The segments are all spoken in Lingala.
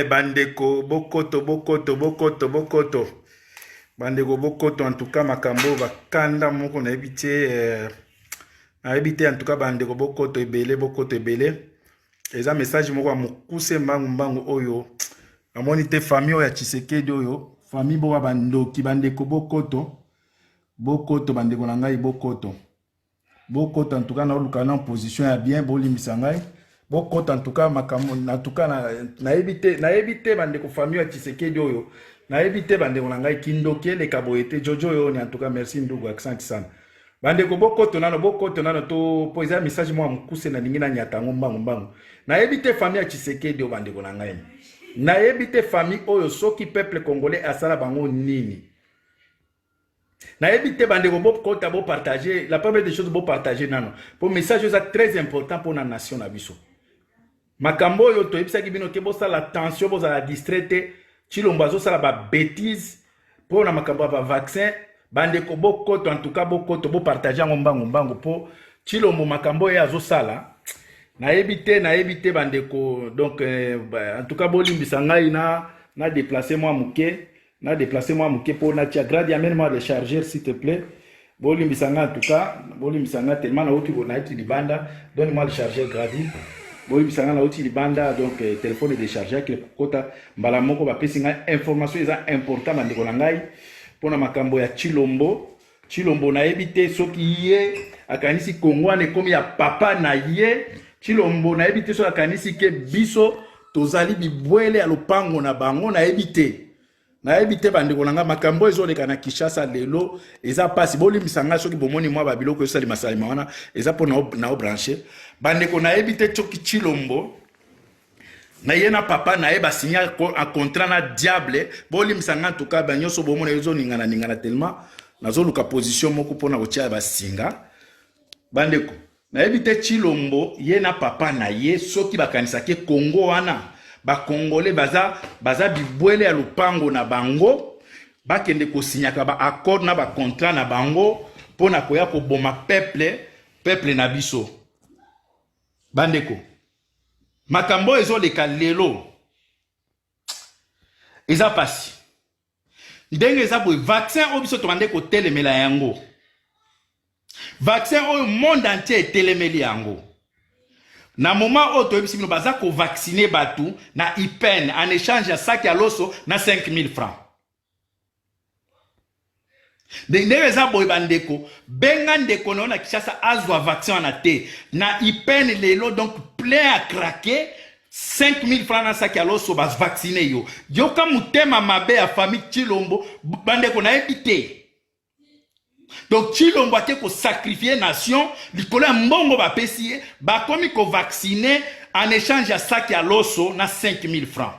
bandeko, bokoto, bokoto, bokoto, bokoto. Bandeko, bokoto, en tout cas, makambo, bakanda, moko, na ebité, en tout cas, bandeko, bokoto, ebele, bokoto, ebele. Eza message, moko, mokuse, mbangu, mbangu, oyo. Amonite famille, ya Tshisekedi, oyo. Famille, boka, bandoki, bandeko, bokoto. Bokoto, bandeko, nangai, bokoto. Bokoto, en tout cas, na olukana en position, ya bien, boli, misangai. Bokoto, en tout cas, makambo, en tout cas, na ebite, bandeko, famille, ya Tshisekedi, oyo. Na ebite bandeko nangai kindoke le kaboyete jojo yo ni en tout cas merci ndugu accent sana bandeko bokoto nano to poza message moi mukuse na ningi na nyata ngombango mbango na ebite famille ya Tshisekedi yo bandeko nangai na ebite famille oyo soki peuple congolais asala bango nini na ebite bandeko bokoto bo partager la première des choses bo partager nano pour message ça très important pour la nation na biso makambo yo to ebisa kibino ke bo sala attention bo sala distraite Chilombo azosala ba bêtise pour na makambo ba vaccin bandeko bokoto en tout cas bokoto bo partager ngombango po Chilombo makambo ya azosala na ebite bandeko donc en tout cas bolimbisa ngai na déplacer moi muke pour na tia grade amène-moi le chargeur s'il te plaît bolimbisa ngai en tout cas bolimbisa ngai tellement na uti na iti libanda donne-moi le chargeur grade Boy bisanga na outil libanda donc téléphone est déchargé que kota mbala moko ba pesinga information eza important bandeko na ngai pona makambo ya Chilombo na ebite soki ye akanisi Kongo ane komi ya papa na ye Chilombo na ebite so akanisi ke biso tozali bibwele ya lopango na bango na ebite bandeko na ngai makambo ezo leka na Kinshasa lelo eza pasi boli bisanga soki bomoni mwa ba biloko esali masalima wana eza pona na brancher bandeko na ebite choki Chilombo na yena papa na eba signer un contrat na diable boli msanga en tout cas banyoso bomona ezo ningana tellement nazo luka position moko pona kotia ba singa bandeko na ebite Chilombo yena papa na ye soki bakanisa ke Congo wana ba congolais baza bibwele ya lupango na bango bakende ko signaka ba accord na ba contrat na bango pona koya ko boma peuple na biso bandeko makambo ezo leka lelo eza pasi ndenge eza boy vaccin oyo biso tobande ko telemela yango vaccin oyo monde entier telemeli yango na moment oyo toyebisi bino baza ko vacciner batu na IPN en échange ya sac ya loso na 5000 francs ndenge eza boy bandeko benga ndeko na Kinshasa azwa vaccin wana te na IPN lelo donc plein à craquer 5000 francs na sac ya loso bas vacciner yo yoka mutema mabe ya famille Chilombo bandeko na ebite donc Chilombo ate ko sacrifier nation likolo mbongo ba pesi ba komi ko vacciner en échange ya sac ya loso na 5000 francs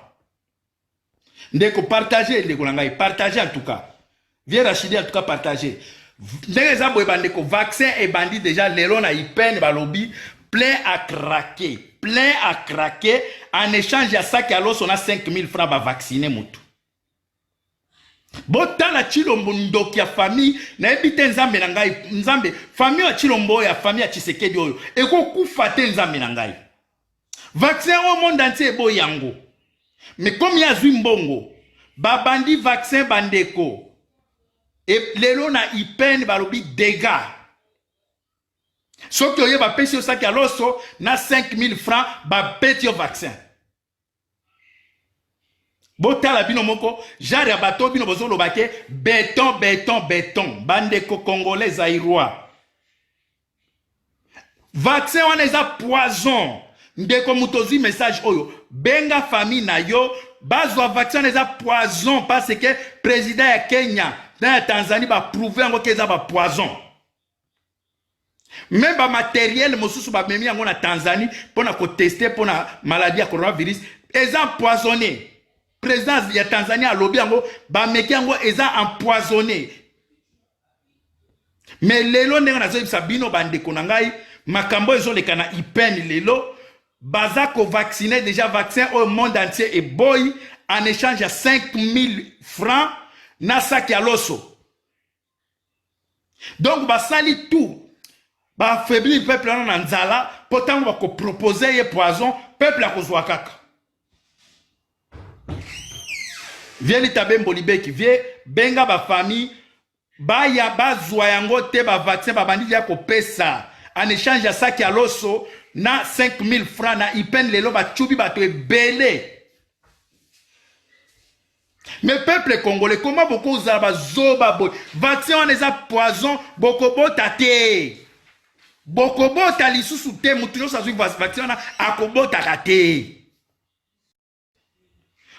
ndeko partager ndeko na ngai partager en tout cas Viens Rachidi en tout cas partager. Ndenge za boy bandeko vaccin et bandit déjà lelo na IPN balobi plein à craquer en échange ya sac ya loso na 5000 francs ba vacciner mutu. Bota na Chilombo ndoki ya famille na ebite nzambe na ngai nzambe famille ya Chilombo ya famille ya Tshisekedi oyo eko kufate nzambe na ngai. Vaccin au monde entier bo yango. Mais comme ya zwi mbongo ba bandi vaccin bandeko et lelo na IPN balobi dégâts. Soki oye ba pesi osaki ya loso na 5000 francs ba peti o vaccin. Botala bino moko jare ya bato bino bozo lobake béton bandeko congolais zaïrois. Vaccin wana eza poison. Ndeko mutozi message oyo benga famille na yo bazwa vaccin eza poison parce que président ya Kenya dans la Tanzanie va prouver encore qu'ils ont poison. Même ba matériel mosusu ba memi yango na Tanzanie pour na ko tester pour na maladie à coronavirus, ils ont empoisonné. Président ya Tanzanie a lobby yango ba meki yango ils ont empoisonné. Mais lelo ndenge na zo sabino bandeko na ngai makambo ezo leka na IPN lelo baza ko vacciner déjà vaccin au monde entier et boy en échange à 5000 francs na sac ya loso. Donc basali tout ba affaiblir peuple na nzala pourtant ba ko proposer ye poison peuple a kozwa kaka Viens litabe mbolibeki, viens benga ba famille, ba ya bazwa yango te ba vaccin ba bandi ya kopesa. En échange ya saki ya loso na 5000 francs na ipen lelo ba chubi bato ebele. Mais peuple congolais, comment beaucoup zaba zoba boy? Vaccin on eza poison, boko bota te. Boko bota lisusu te, mutu yo sazu vaccin na akobota kate.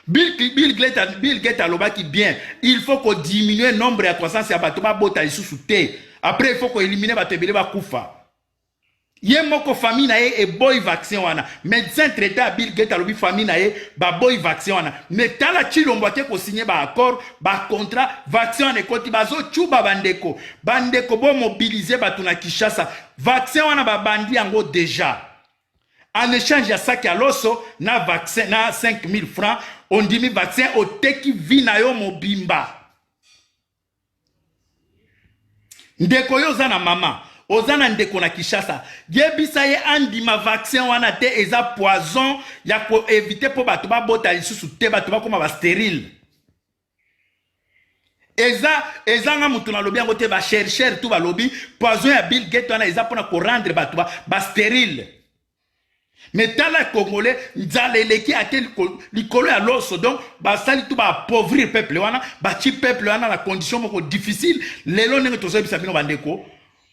Bill Gates a l'obaki bien. Il faut qu'on diminue le nombre à 300 c'est abattoir bota lisusu te. Après il faut qu'on élimine batebele ba kufa. Yé moko famille na ye e boy vaccin wana. Médecin traité à Bill Gates a lobi famille na ye ba boy vaccin wana. Mais tala chilombo te ko signer ba accord, ba contrat vaccin wana ekoti bazo chuba bandeko. Bandeko bo mobiliser batu na Kinshasa. Vaccin wana ba bandi yango déjà. En échange ya saki ya loso na vaccin na 5000 francs, on dit mi vaccin au teki vina yo mobimba. Ndeko yo zana mama. Ozana ndeko na Kinshasa yebisa ye andima vaccin wana te eza poison ya ko éviter po bato ba bota lisusu te bato ba koma ba stérile eza nga mutu na lobi yango te ba chercheur tout ba lobi poison ya Bill Gates wana eza pona ko rendre bato ba stérile. Mais tala congolais nzale leki atel likolo ya loso donc ba sali tout ba appauvrir peuple wana ba chi peuple wana na condition moko difficile lelo ndenge tozo bisa bino bandeko.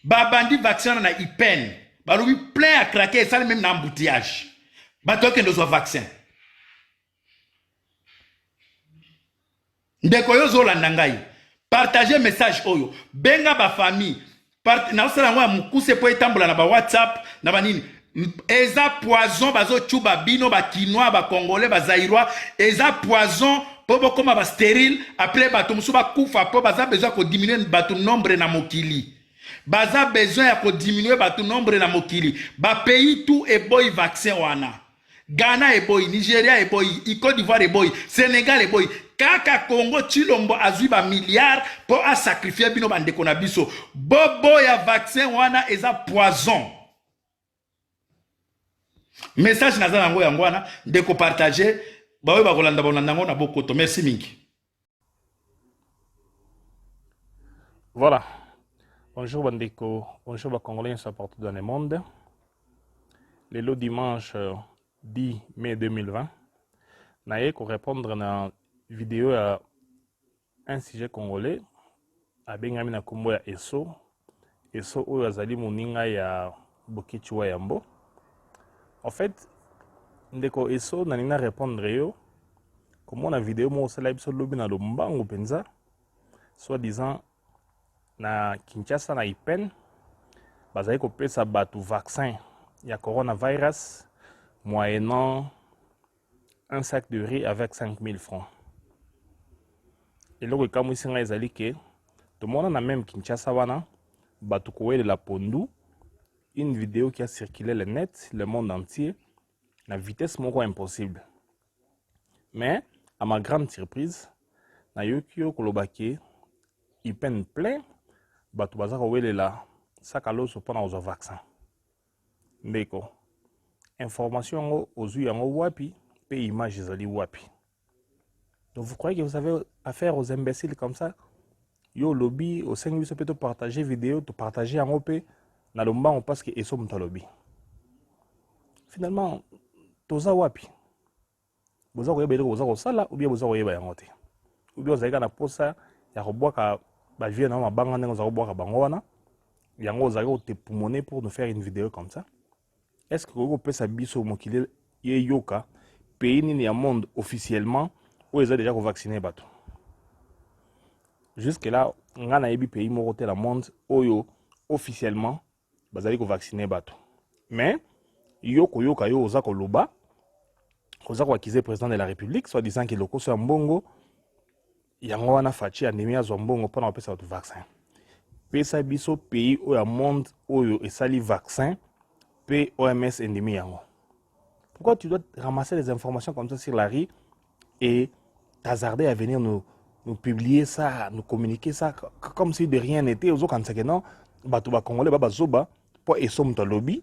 Babandi vaccin na ipen. Baloubi plein à craquer et ça même dans embouteillage. Bato que nous vaccin. Ndeko yo zola nangai. Partagez message oyo. Benga ba famille. Na osala ngwa mukuse po etambola na ba WhatsApp na ba nini. Eza poison bazo chuba bino ba kinois ba congolais ba zairois eza poison po bokoma ba stérile après bato musu ba kufa po baza besoin ko diminuer bato nombre na mokili. Baza besoin ya ko diminuer bato nombre na mokili. Ba pays tout e boy vaccin wana. Ghana e boy, Nigeria e boy, Côte d'Ivoire e boy, Sénégal e boy. Kaka Congo chilombo azui ba milliard po a sacrifier bino bandeko na biso. Bobo ya vaccin wana eza poison. Message na zango yango wana ndeko partager ba we ba kolanda bonandango na bokoto. Merci mingi. Voilà. Bonjour Bandeko, bonjour les Congolais partout dans le monde. Le dimanche 10 mai 2020, je vais répondre à une vidéo à un sujet congolais, à Benjamin Kombo ya Eso ou Azali Moninga ya Bokichua Yambo. En fait, Ndeko Eso n'a répondre yo, comment la vidéo mo sala biso lobi na lombango penza, soit disant na Kinshasa na ipen bazali kopesa bato vaccin ya coronavirus moyennant un sac de riz avec 5000 francs. Et là comme ici nga ezali ke tout le monde na même Kinshasa wana bato kowe de la pondu une vidéo qui a circulé le net le monde entier na vitesse moko impossible. Mais à ma grande surprise na yoki yo kolobaki ipen plein bato baza kowelela saka loso mpona kozwa vaccin. Ndeko information yango ozwi yango wapi pe image ezali wapi? Donc vous croyez que vous avez affaire aux imbéciles comme ça? Yo lobby au 5 minutes peut partager vidéo to partager yango pe na lombango parce que eso muta lobby. Finalement toza wapi? Boza koyeba eloko boza kosala ou bien boza koyeba yango te? Ou bien ozalika na posa ya kobwaka ba vie na mabanga ndenge ozako bwaka bango wana yango ozako te pulmoner pour nous faire une vidéo comme ça. Est-ce que vous pesa biso mokili ye yoka pays nini ya monde officiellement où ils ont déjà vacciné bato? Jusque là nga na yebi pays moko te la monde oyo officiellement bazali ko vacciner bato. Mais yoko yoka yo ozako loba kozako accuser président de la République soit disant que loko so mbongo yango wana fachi andemi azwa mbongo mpona kopesa bato vaccin. Pesa biso pays oyo ya monde oyo esali vaccin pe OMS endemi yango. Pourquoi tu dois ramasser des informations comme ça sur la rue et t'hazarder à venir nous publier ça, nous communiquer ça comme si de rien n'était? Aux autres, quand non, bato ba congolais ba zoba pour et somme lobby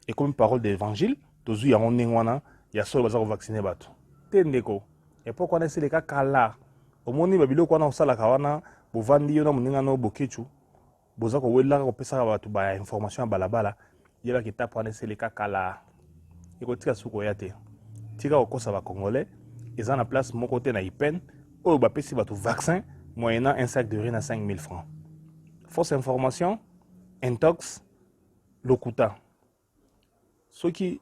et comme parole d'évangile, tozu ya on nengwana ya so baza vacciner bato. Tendeko. Et pourquoi on est les cas là omoni babiloko wana osalaka wana bovandi yo na moninga no bokechu boza kowelaka kopesaka bato ba information ya balabala yebaka etape wana eseleka kala ekotika suki oya te tika kokosa bacongolais eza na place moko te na IPEN oyo bapesi bato vaccin moyennant un sac de riz na 5 000 francs. Fausse information, intox, lokuta. Ceux qui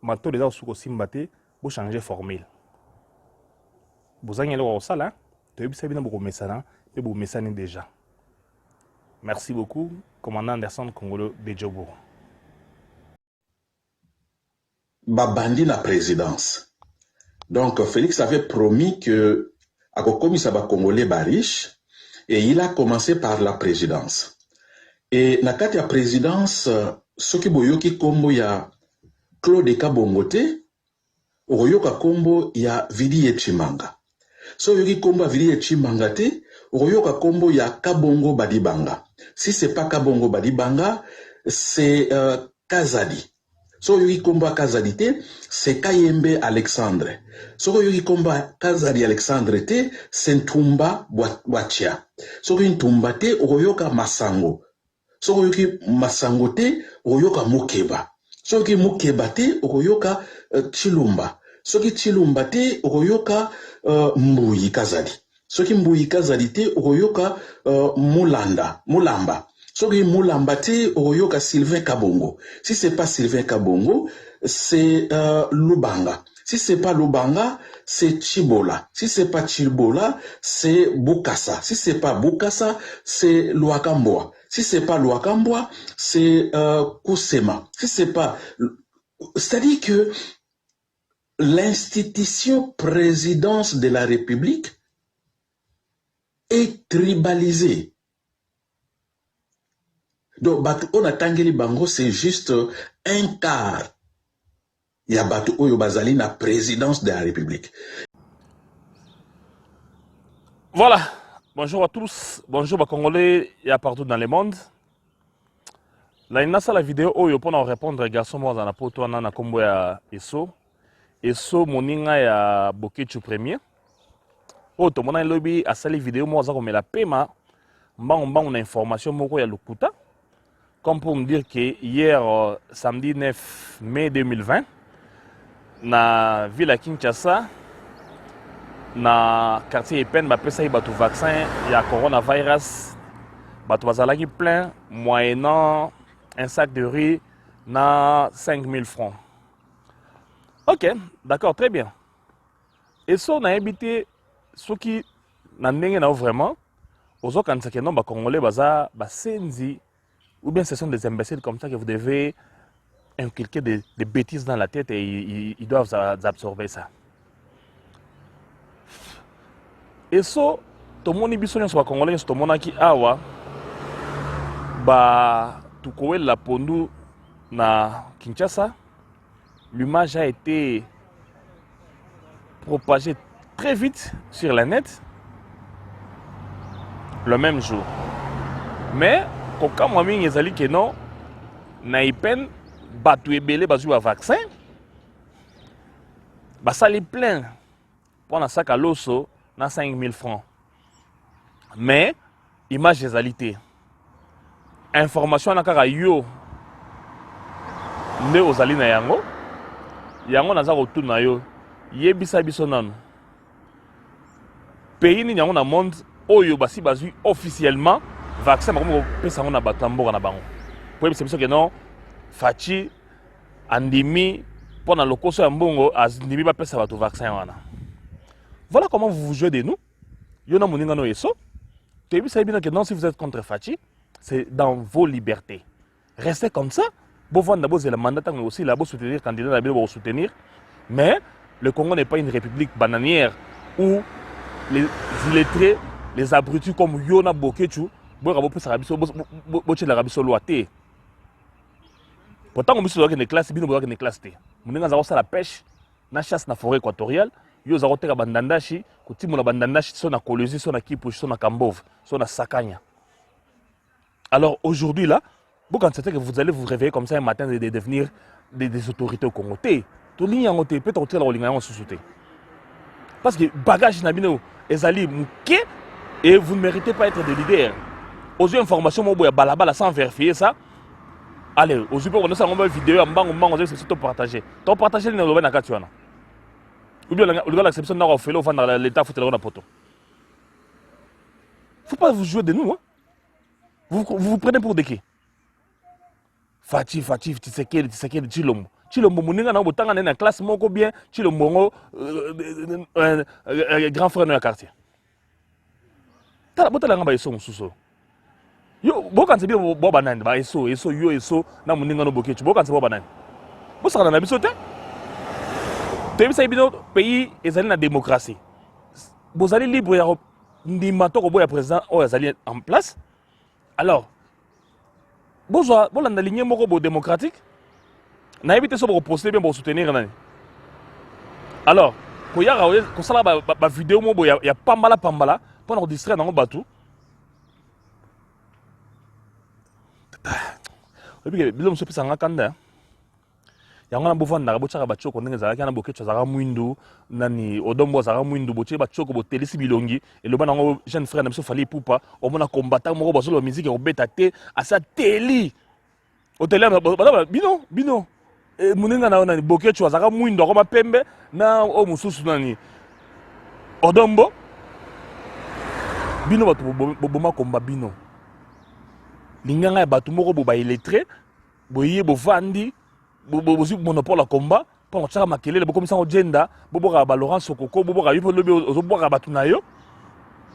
mato les suko simbate, vous changez formule. Vous avez le sala, tu as bien beaucoup messana, et vous messane déjà. Merci beaucoup, commandant Anderson Congolo de Djobo. Babandi la présidence. Donc Félix avait promis que à Kokomisa Congolais ba riche et il a commencé par la présidence. Et nakati ya présidence soki boyoki kombo ya Claude Kabongote oyoka kombo ya Vili Chimanga. So yoki kombo ya Vili Chimanga te oyoka kombo ya Kabongo Badibanga. Si c'est pas Kabongo Badibanga, c'est Kazadi. So yoki komba Kazadi te, c'est Kayembe Alexandre. So yoki komba Kazadi Alexandre te, c'est Ntumba Bwachia. So yoki Ntumba te, oyoka Masango. So yoki Masango te, oyoka Mukeba. So yoki Mukeba te, oyoka Chilumba. So yoki Chilumba te, oyoka Mbuyi Kazadi. So yoki Mbuyi Kazadi te, oyoka Mulamba. Soki Mulamba te oyoka Sylvain Kabongo. Si c'est pas Sylvain Kabongo, c'est Lubanga. Si c'est pas Lubanga, c'est Chibola. Si c'est pas Chibola, c'est Bukasa. Si c'est pas Bukasa, c'est Luakamboa. Si c'est pas Luakamboa, c'est Kusema. Si c'est pas... C'est-à-dire que l'institution présidence de la République est tribalisée. Donc, on a tangeli bango, c'est juste un quart. Il y a Batu Oyo Bazali, la présidence de la République. Voilà. Bonjour à tous. Bonjour, Congolais, il y a partout dans le monde. Là, il y a la vidéo Oyo pour nous répondre, garçon, moi, dans la poto, on a combo ya Eso. Eso, moninga ya Bokechu premier. Oh, tout le monde a lobby à cette vidéo, moi, on a la paiement. On a information, moi, ya Lukuta. Comme pour me dire que hier, samedi 9 mai 2020, na ville à Kinshasa, na quartier Epen, bah pesa batu vaccin, il y a coronavirus, batu bazalaki plein, moyennant un sac de riz na 5 000 francs. Ok, d'accord, très bien. Et ça, on a invité ceux qui n'ont pas vraiment, aux autres quand c'est non, bah congolais baza, bah senzi. Ou bien ce sont des imbéciles comme ça que vous devez inculquer des bêtises dans la tête et ils doivent absorber ça. Et ça, tout le monde est bien sur Congolais, tout le monde qui awa, bah, tout le la pondu na Kinshasa, l'image a été propagée très vite sur la net le même jour. Mais quand moi mingi ezali que non na IPEN batu ebele bazui ba vaccin basali plein pour na sac à loso na 5 000 francs. Mais image ezali te. Information na kaka yo nde ozali na yango yango naza kotuna yo yebisa biso nanu pays ni yango na monde oyo basi bazui officiellement vaccin comme pesa ngona batamboka na bango. Pour c'est que non fachi andimi pour na lokoso ya mbongo andimi ba pesa bato vaccin wana. Voilà comment vous vous jouez de nous. Yona moninga no yeso. Tu sais bien que non si vous êtes contre fachi, c'est dans vos libertés. Restez comme ça. Bon vendre d'abord c'est le mandat mais aussi là pour soutenir candidat là pour soutenir. Mais le Congo n'est pas une république bananière où les illettrés, les abrutis comme Yona Bokechu pourtant on a une classe, une classe. On a la pêche, la chasse na forêt équatoriale. Yo za koteka bandandashi, kutimuna bandandashi so na Kolwezi, so na Kipushi, so na Kambove, so na Sakanya. Alors aujourd'hui là, vous quand c'est que vous allez vous réveiller comme ça un matin de devenir des autorités au Congo. Tout ligne en peut-être la ligne en sous-souté. Parce que bagage nabino ezali mouké et vous ne méritez pas être des leaders. Aux informations mo boya balabala sans vérifier ça. Allez, aux yeux on a ça une vidéo en bang on c'est tout partager. Tu partager le na katuana. Ou bien l'acception n'a pas fait le dans l'état faut le poto. Faut pas vous jouer de nous hein. Vous prenez pour des qui? Fatih, Tshisekedi, Chilombo. Chilombo, Mouninga, na botanga na classe moko bien, Chilombo, grand frère dans le quartier. Tala botala ngamba eso mususo. Yo, bokan se bien bo banane, ba eso, yo, na Mouninga no bokechu, bokan se bo banane. Bo saka na biso te. Te bisa bino pays ezali na démocratie. Bozali libre ya ndima to ko boya président o ezali en place. Alors, bonjour, bon la ligne moko démocratique. Na évité ça pour poster bien pour soutenir nani. Alors, ko ya ko sala ba vidéo mo ya pambala pour nous distraire dans bateau. Et puis bilom so pesa ngakanda. Ya ngana bovanda ba chaka ba choko ndenge zalaki na bokecho zaka mwindu nani odombo zaka mwindu boche ba choko bo telisi bilongi et le banango jeune frère na biso fali pupa o mona combattant moko ba solo musique o beta te asa teli o tele bino e muninga na nani bokecho zaka mwindu ko mapembe na o mususu nani odombo bino batu boma combat bino linganga batu moko bo ba illettré boye bo vandi bozi monopole à combat pour on tchaka makelele bo komisa ogenda bo boka ba Laurent Sokoko bo boka yipo lobi ozoboka batu na yo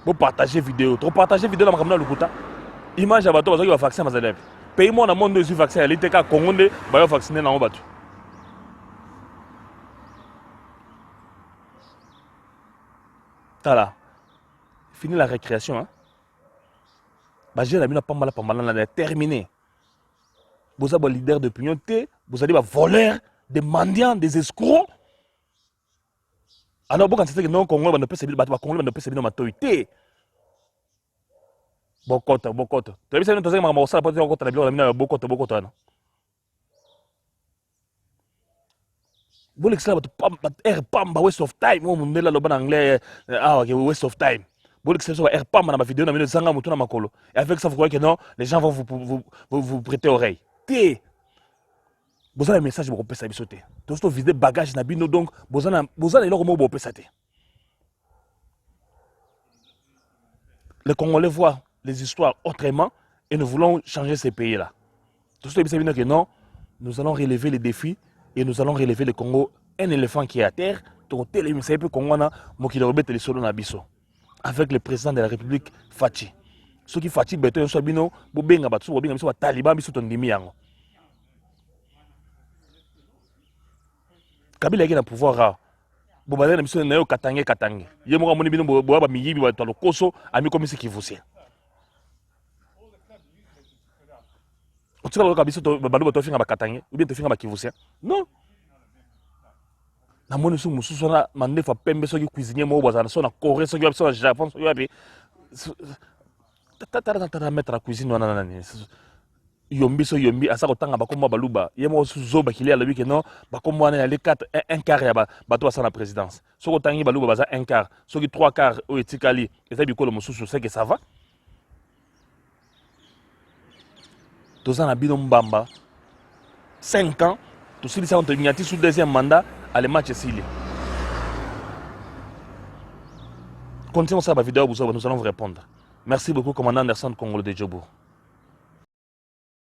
bo partager vidéo trop partager vidéo na makamna lokuta image ya bato bazaki ba vaccin bazalep pays mo na monde aussi vaccin elite ka Congo nde ba yo vacciner na batu tala fini la récréation hein ba jeune amina pambala na terminé. Vous avez des leaders d'opinion, vous avez des voleurs, des mendiants, des escrocs. Alors, quand c'est que non, Congo ne peut se battre, Congo ne peut se battre, autorité. Bokoto. Tu as vu ça, tu as vu ça, tu as vu ça, Bokoto. Vous l'exclamez, pamba, waste of time. On me dit là, le bon anglais, waste of time. Vous l'exclamez, air pamba dans ma vidéo, dans le zanga, moutouna makolo. Et avec ça, vous croyez que non, les gens vont vous prêter oreille. Vous avez un message pour vous faire sauter. Tout ce vider bagage na bino donc vous avez leur mot pour sauter. Les Congolais voient les histoires autrement et nous voulons changer ces pays-là. Tout ce que non, nous allons relever les défis et nous allons relever le Congo un éléphant qui est à terre. Avec le président de la République Fachi. Ceux qui fatiguent beto so bino bo benga batsu bo benga biso taliban biso tondimi yango Kabila yaki na pouvoir ra bo bazana na biso na yo katange ye moko moni bino bo ba miyibi ba to lokoso ami komisi kivusia otika lo kabiso to balu to finga ba katange ou bien to finga ba kivusia non na moni su mususu na mandefa pembe so ki cuisinier mo bazana so na Corée so ki so na Japon so yapi tata mettre la cuisine wana nani yombi asa kotanga bakomba baluba yemo zoba kilia la que non bakomba wana les 4 un quart ya bato asa na présidence soko tangi baluba baza un quart soki 3 quarts o etikali eza bikolo mosusu c'est que ça va toza na bino mbamba 5 ans to silisa on te nyati sous deuxième mandat ale match sili continuons ça ba vidéo nous allons vous répondre. Merci beaucoup, commandant Anderson Congolo de Djobour.